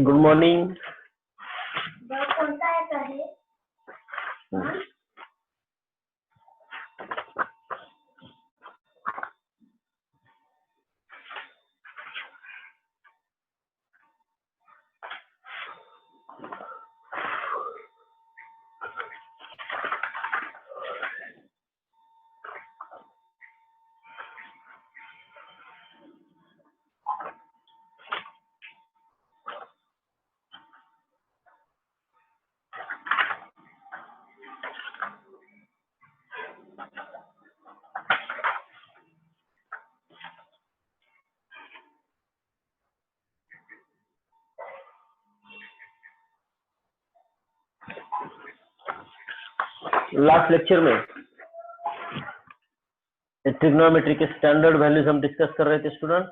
Good morning. कोणता आहे? Last lecture में ट्रिग्नोमेट्री के स्टैंडर्ड वैल्यूज हम डिस्कस कर रहे थे स्टूडेंट।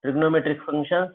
ट्रिग्नोमेट्रिक फंक्शंस,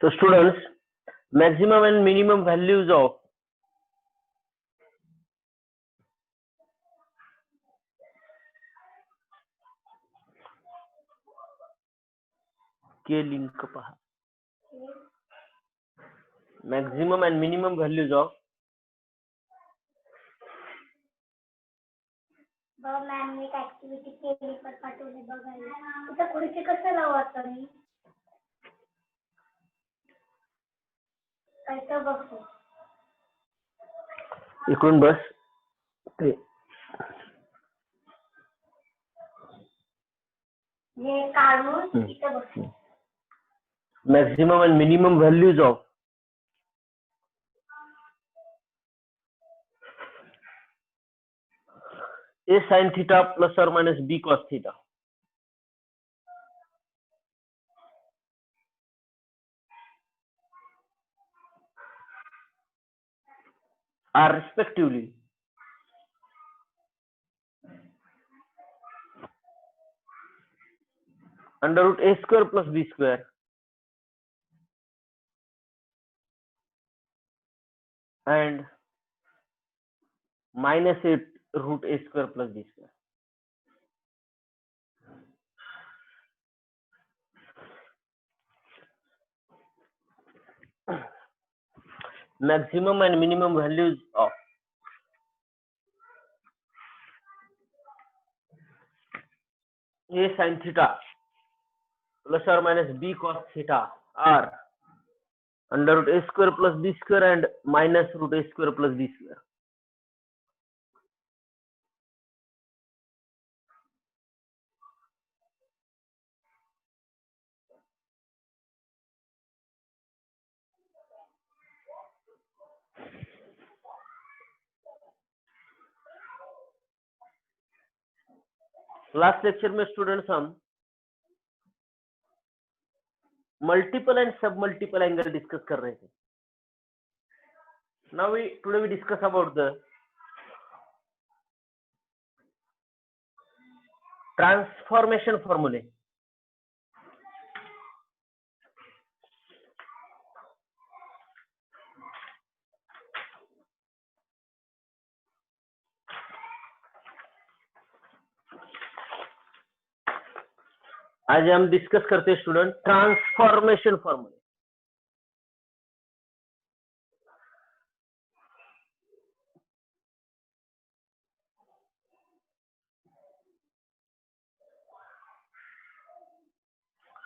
तो students maximum and minimum values of के लिंक पहा। Maximum and minimum values of ma'am एक ऍक्टिव्हिटी केली पण पाठवले बघायला. इथं पुढचे कसं लावायचं मी काय तर बघतो. इकडून बस ते हे काढून इथं बघतो. Maximum and minimum values of a sin theta plus or minus b cos theta are respectively under root a square plus b square and minus 8 root a square plus b square. Maximum and minimum values of a sin theta plus or minus b cos theta are under root a square plus b square and minus root a square plus b square. Last lecture में students हम multiple and सब multiple angle discuss कर रहे थे. Now today we discuss about the transformation formulae. आज हम discuss करते हैं स्टूडेंट ट्रांसफॉर्मेशन फॉर्मूले।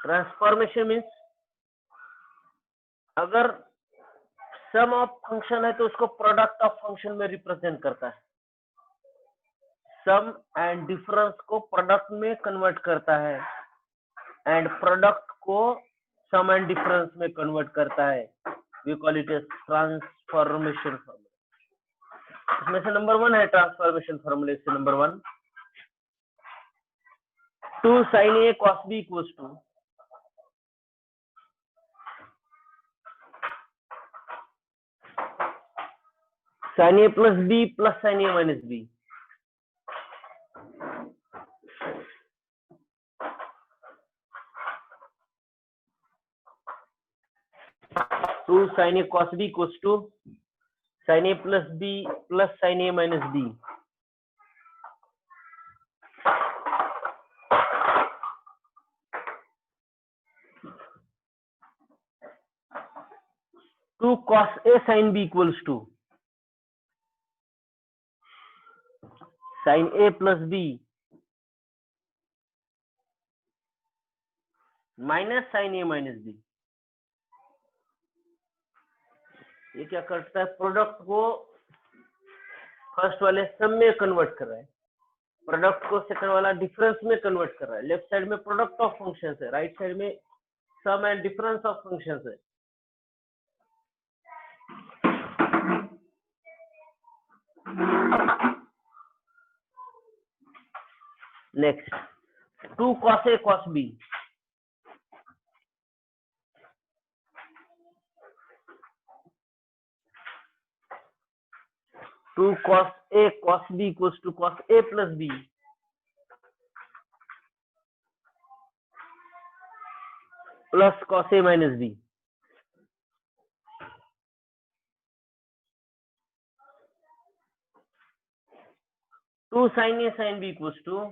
ट्रांसफॉर्मेशन मीन्स अगर सम ऑफ फंक्शन है तो उसको प्रोडक्ट ऑफ फंक्शन में रिप्रेजेंट करता है, सम एंड डिफरेंस को प्रोडक्ट में कन्वर्ट करता है एंड प्रोडक्ट को सम एंड डिफरेंस में कन्वर्ट करता है। We call it as transformation formula. इसमें से नंबर 1 है ट्रांसफॉर्मेशन फॉर्मूले से number 1 2 sin a cos b equals to sin a plus b plus sin a minus b। 2 sin a cos b equals to sin a plus b plus sin a minus b। Two cos a sin b equals to sin a plus b minus sin a minus b। ये क्या करता है, product को first वाले सम में convert कर रहा है, प्रोडक्ट को सेकंड वाला डिफरेंस में कन्वर्ट कर रहा है। लेफ्ट साइड में प्रोडक्ट ऑफ फंक्शंस है, राइट साइड में sum and difference of functions है। Next 2 cos a cos b two cos a cos b equals to cos a plus b plus cos a minus b। Two sin a sin b equals to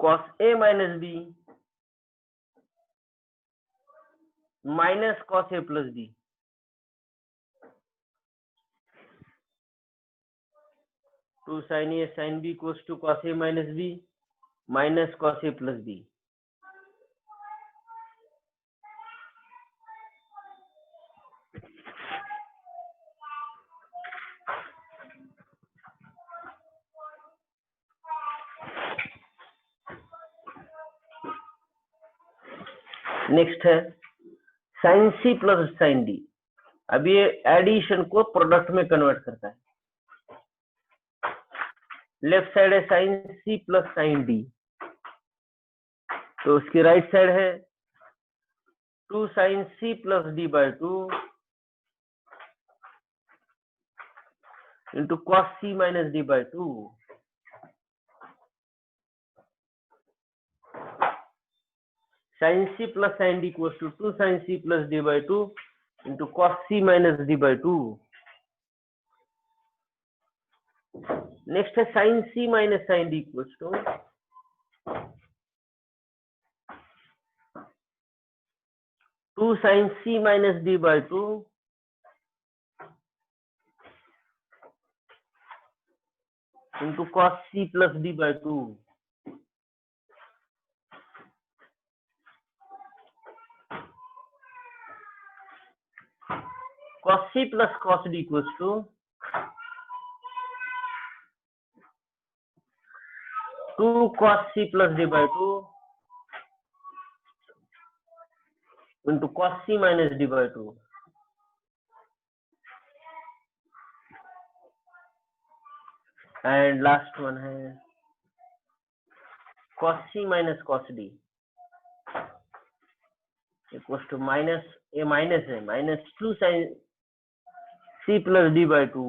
cos a minus b minus cos a plus b। Two sin a sin b equals to cos a minus b minus cos a plus b। Next है sin c plus sin d। अब ये addition को product में convert करता है। Left side है sin c plus sin d, तो उसकी राइट साइड है 2 sin c plus d by 2 into cos c minus d by 2। sin c plus sin d equals to 2 sin c plus d by 2 into cos c minus d by 2। Next है sin c minus sin d equals to 2 sin c minus d by 2 into cos c plus d by 2। cos c plus cos d equals to 2 cos c plus d by 2 into cos c minus d by 2। And last one है cos c minus cos d equals to minus a minus है minus 2 sin c plus d by 2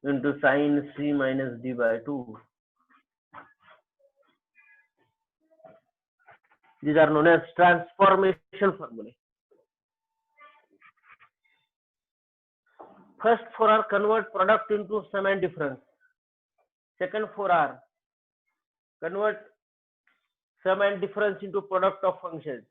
into sin c minus d by 2। These are known as transformation formulae। First 4R convert product into sum and difference. Second 4R convert sum and difference into product of functions.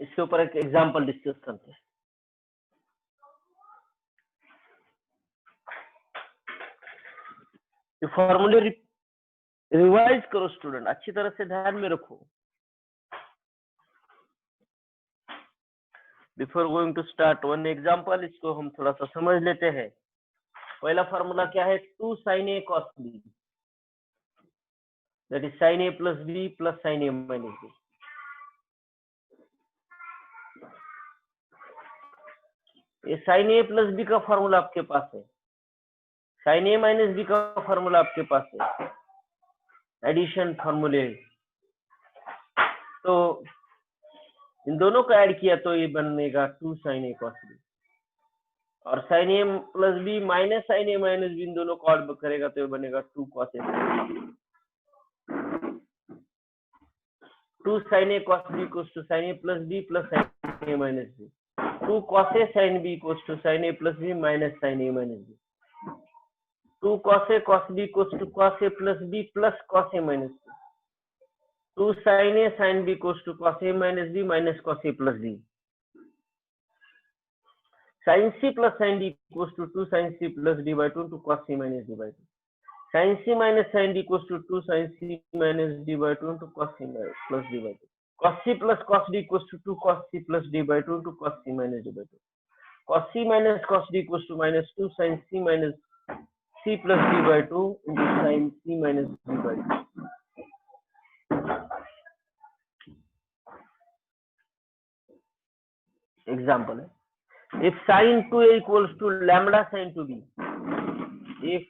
इसके ऊपर एक example discuss करते हैं. ये फॉर्मूले revise करो student, अच्छी तरह से ध्यान में रखो. Before going to start one example, इसको हम थोड़ा सा समझ लेते हैं. पहला फॉर्मूला क्या है? 2 sin a cos b, that is sin a plus b plus sin a minus b. ये sin a plus b का फॉर्मूला आपके पास है, sin a minus b का फॉर्मूला आपके पास है, एडिशन फॉर्मूले. तो इन दोनों को ऐड किया तो ये बनेगा 2 sin a cos b, और sin a plus b minus sin a minus b इन दोनों को ऐड करेगा तो ये बनेगा 2 cos a. 2 sin a cos b equals to sin a plus b plus sin a minus b. 2 cos a sin b equals to sin a plus b minus sin a minus b. 2 cos a cos b equals to cos a plus b plus cos a minus b. 2 sin a sin b equals to cos a minus b minus cos a plus b. Sin c plus sin d equals to 2 sin c plus d by 2 into cos c minus d by 2. Sin c minus sin d equals to 2 sin c minus d by 2 into cos c plus d by 2. Cos c plus cos d equals to 2 cos c plus d by 2 into cos c minus d by 2. Cos c minus cos d equals to minus 2 sin c minus c plus d by 2 into sin c minus d by 2. Example है, if sin 2a equals to lambda sin 2b, if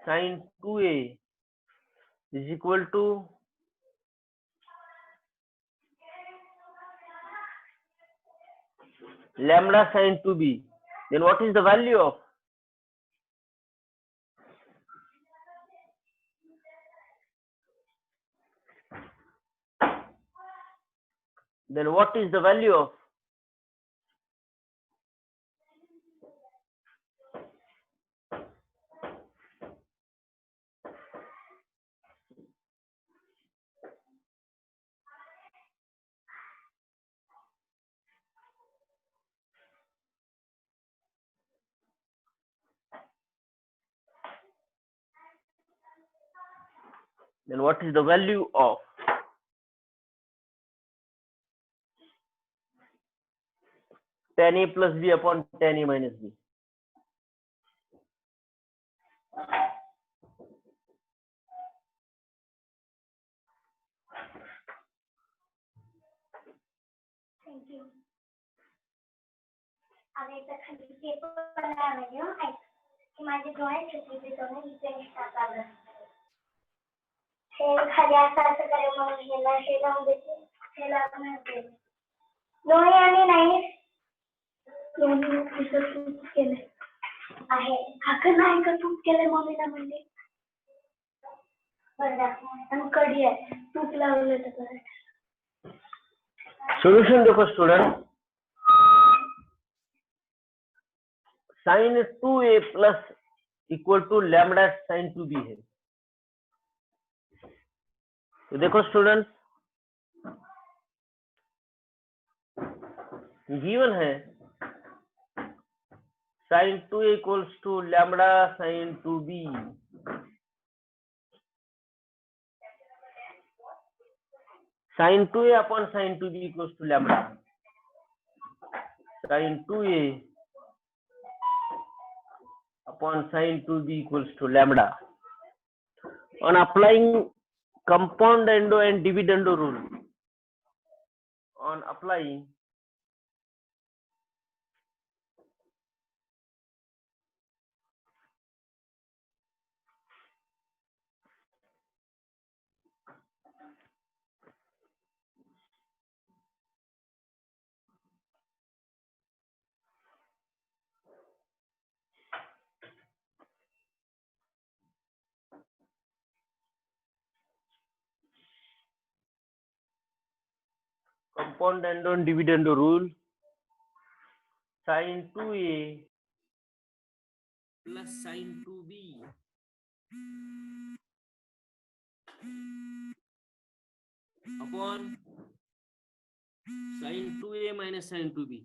sin 2a is equal to lambda sin 2b, then what is the value of? Then what is the value of? Then what is the value of tan a plus b upon tan a minus b? Thank you. आगे तक खाली paper बनाया मैंने हो ऐसे कि माझे drawing छुट्टी पे तो नहीं इसे स्टार्ट कर रहा है. खाली ऐसा करे मग हेला हेला देते हेला मैं दे दोन्ही आणि नाही दोन्ही पुस्तक सूट केले आहे. हाकं नाही का तूप केले मम्मीला म्हणजे बरं आणि कढी आहे तूप लावलं तर बरं. सोल्यूशन देखो student, sin 2a plus equal to lambda sin 2b है. तो देखो स्टूडेंट, गिवन है sin 2a equals to lambda sin 2b. sin 2a upon sin 2b equals to lambda. Sin 2a upon sin 2b equals to lambda. On applying compound and dividend rule. On applying compound and dividend rule, sin 2a plus sin 2b upon sin 2a minus sin 2b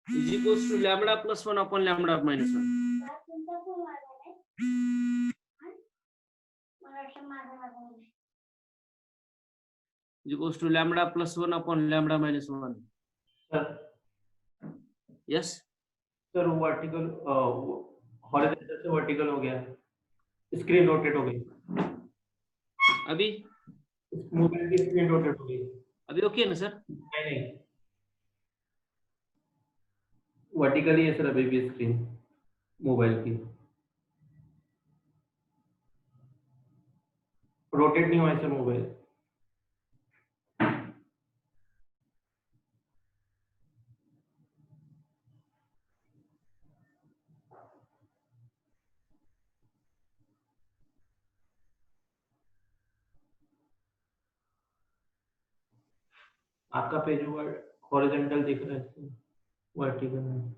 is equals to lambda plus 1 upon lambda minus 1. Is equals to lambda plus 1 upon lambda minus 1. Sir Yes. Sir vertical horizontal से vertical हो गया, screen rotate हो गई, अभी mobile की screen rotate हो गई। अभी ओके ना सर? नहीं वर्टिकली है सर अभी भी स्क्रीन मोबाइल की, रोटेट नहीं हुआ है सर मोबाइल। आपका पेज हॉरिजॉन्टल दिख रहा है, वर्टिकल में।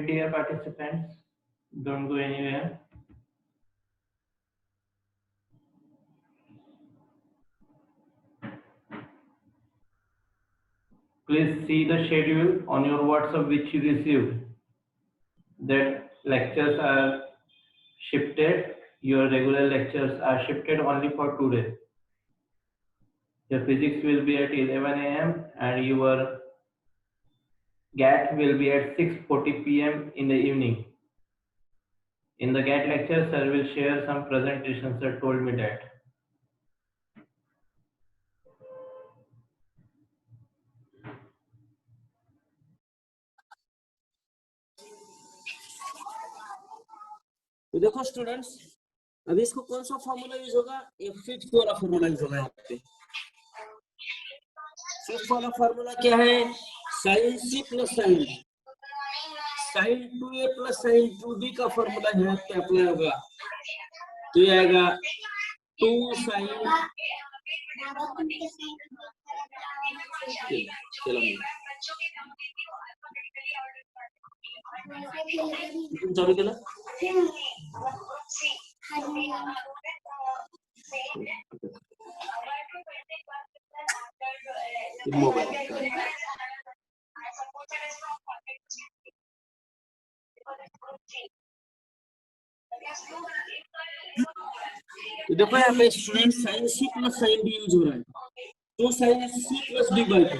Dear participants, don't go anywhere. Please see the schedule on your WhatsApp which you received. That lectures are shifted. Your regular lectures are shifted only for today. Your physics will be at 11 a.m. and your GAT will be at 6:40 p.m. in the evening. In the GAT lecture, sir will share some presentations. Sir told me that. तो देखो students, अभी इसको कौन सा formula use होगा? ये fifth वाला formula use होगा। यहाँ पे फिफ्थ वाला फॉर्मूला क्या है? sin c plus sin d, sin 2a plus sin 2b का फॉर्मूला यहाँ पे अप्लाई होगा। तो ये आएगा 2 sin चालू केला तो देखो यहाँ पे student sin c plus sin d use हो रहा है। तो sin c plus d by 2,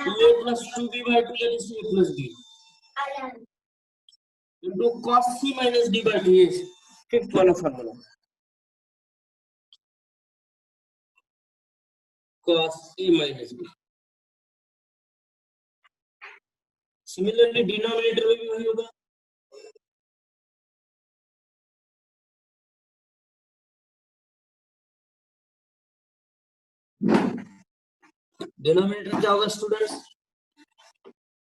2a plus 2b by 2 that is a plus d into cos c minus d by 2 is fifth वाला formula, cos c minus d। Similarly denominator में भी वही होगा। Denominator क्या होगा स्टूडेंट्स?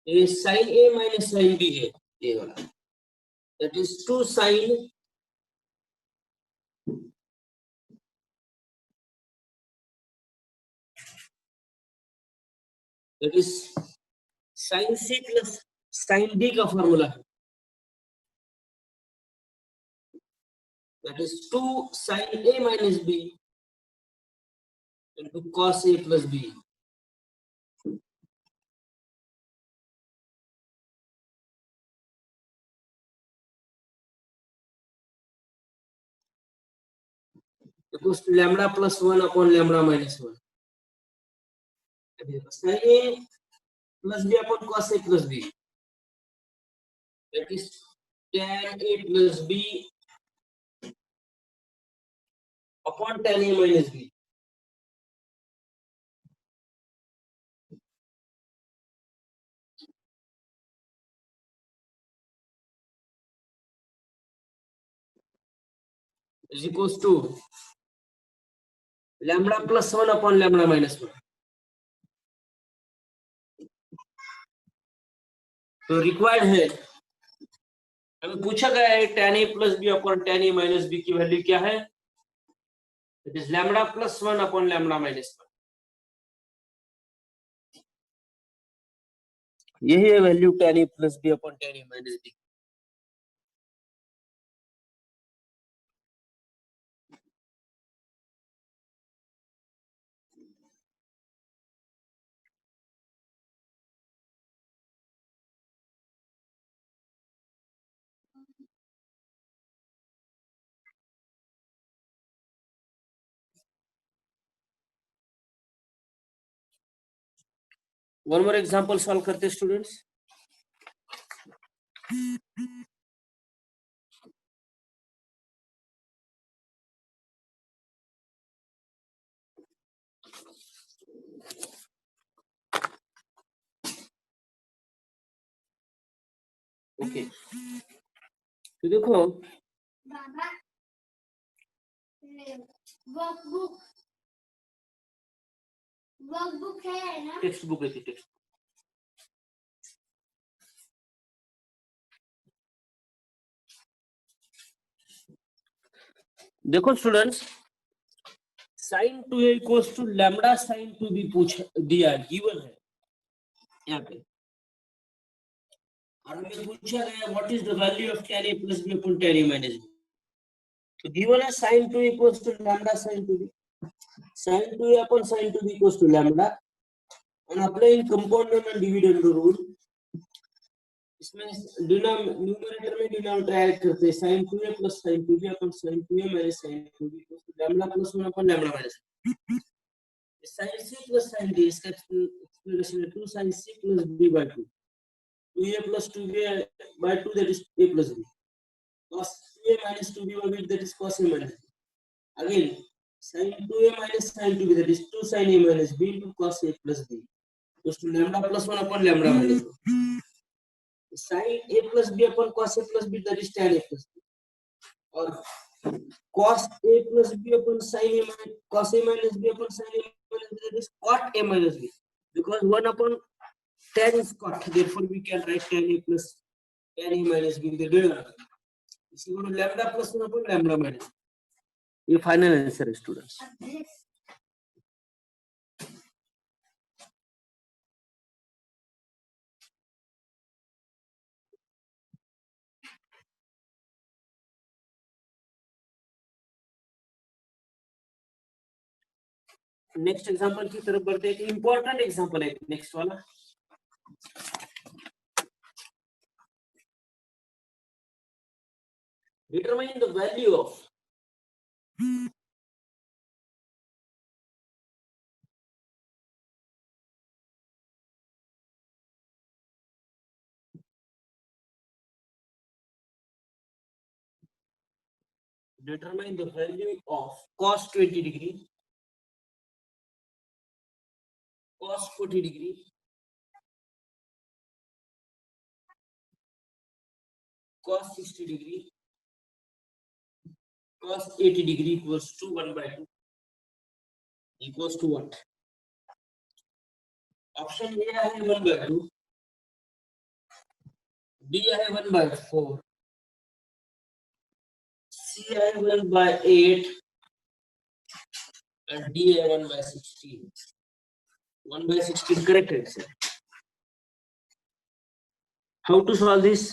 ये sin a minus sin b है, ये वाला, that is 2 sin that is sin c plus sin d का फॉर्मूला है। that is 2 sin A minus B into cos A plus B. Equals to lambda plus 1 upon lambda minus 1. Sin A plus B upon cos A plus B. That is tan A plus B upon tan A minus B. Is equals to lambda plus 1 upon lambda minus 1. तो required है, हमें पूछा गया है tan A plus B upon tan A minus B की value क्या है? It is lambda plus 1 upon lambda minus 1. यही है value tan A plus B upon tan A minus B. One more example solve करते students. Okay, तो देखो बाबा workbook है ना? टेक्स्ट बुक है, टेक्स्ट. देखो students, sin 2a equals to lambda sin 2b पूछ दिया, गिवन है यहाँ पे, और हमें पूछा गया what is the value of tan a plus b upon tan a minus b. तो गिवन है sin 2 equals to lambda sin 2b, sin 2a upon sin 2b equals to lambda, and applying compound and dividend rule, इसमें numerator में denominator add करते हैं, sin 2a plus sin 2b upon sin 2a minus sin 2b equals to lambda plus 1 upon lambda minus 1. sin c plus sin d, इसका explanation है 2 sin c plus b by 2, 2a plus 2b by 2, that is a plus b, cos 2a minus 2b by b, that is cos a minus b. Again sin 2a minus sin 2b, that is 2 sin a minus b into cos a plus b equals to lambda plus 1 upon lambda minus 1. sin a plus b upon cos a plus b, that is tan a plus b, और cos a plus b upon sin a minus cos a minus b upon sin a minus b, that is cot a minus b, because 1 upon tan is cot, therefore we can write tan a plus tan a minus b in the denominator. Is equal to lambda plus 1 upon lambda minus. ये final answer है students. Next example की तरफ बढ़ते हैं. Important example है next वाला. Determine the value of cos 20 degree, cos 40 degree, cos 60 degree, cos 80 degree equals to 1 by 2 equals to what? Option A है 1 by 2, D है 1 by 4, सी है 1 by 8 and डी है 1 by 16. 1 by 16 correct answer. How to solve this?